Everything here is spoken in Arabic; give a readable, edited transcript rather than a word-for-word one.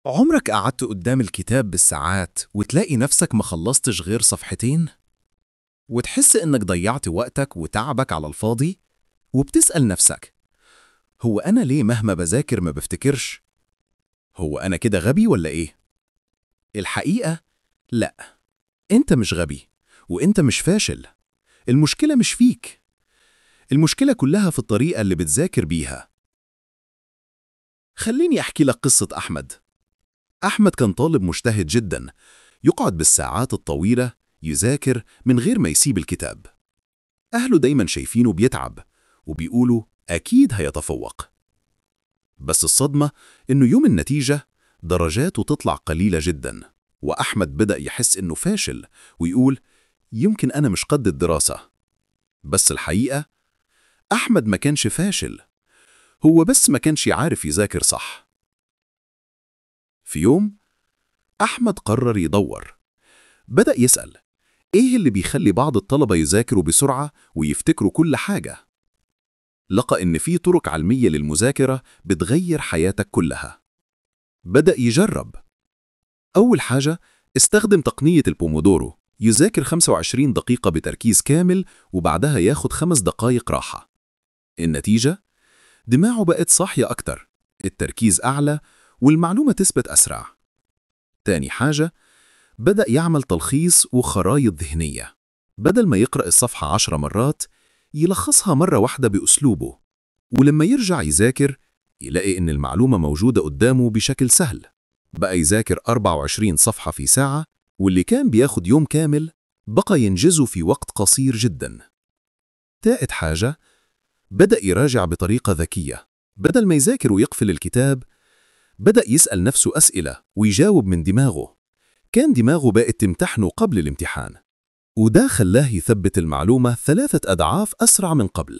عمرك قعدت قدام الكتاب بالساعات وتلاقي نفسك ما خلصتش غير صفحتين؟ وتحس إنك ضيعت وقتك وتعبك على الفاضي؟ وبتسأل نفسك: هو أنا ليه مهما بذاكر ما بفتكرش؟ هو أنا كده غبي ولا إيه؟ الحقيقة لأ، أنت مش غبي وأنت مش فاشل. المشكلة مش فيك، المشكلة كلها في الطريقة اللي بتذاكر بيها. خليني أحكي لك قصة أحمد. أحمد كان طالب مجتهد جدا، يقعد بالساعات الطويلة يذاكر من غير ما يسيب الكتاب. أهله دايما شايفينه بيتعب وبيقولوا أكيد هيتفوق. بس الصدمة إنه يوم النتيجة درجاته تطلع قليلة جدا، وأحمد بدأ يحس إنه فاشل ويقول يمكن أنا مش قد الدراسة. بس الحقيقة أحمد ما كانش فاشل، هو بس ما كانش عارف يذاكر صح. في يوم أحمد قرر يدور. بدأ يسأل إيه اللي بيخلي بعض الطلبة يذاكروا بسرعة ويفتكروا كل حاجة؟ لقى إن في طرق علمية للمذاكرة بتغير حياتك كلها. بدأ يجرب. أول حاجة، استخدم تقنية البومودورو، يذاكر 25 دقيقة بتركيز كامل وبعدها ياخد 5 دقايق راحة. النتيجة؟ دماغه بقت صاحية أكتر، التركيز أعلى، والمعلومة تثبت أسرع. تاني حاجة، بدأ يعمل تلخيص وخرايط ذهنية. بدل ما يقرأ الصفحة 10 مرات، يلخصها مرة واحدة بأسلوبه. ولما يرجع يذاكر يلاقي إن المعلومة موجودة قدامه بشكل سهل. بقى يذاكر 24 صفحة في ساعة، واللي كان بياخد يوم كامل بقى ينجزه في وقت قصير جدا. تالت حاجة، بدأ يراجع بطريقة ذكية. بدل ما يذاكر ويقفل الكتاب، بدأ يسأل نفسه أسئلة ويجاوب من دماغه. كان دماغه بقت تمتحنه قبل الامتحان، وده خلاه يثبت المعلومة 3 أضعاف أسرع من قبل.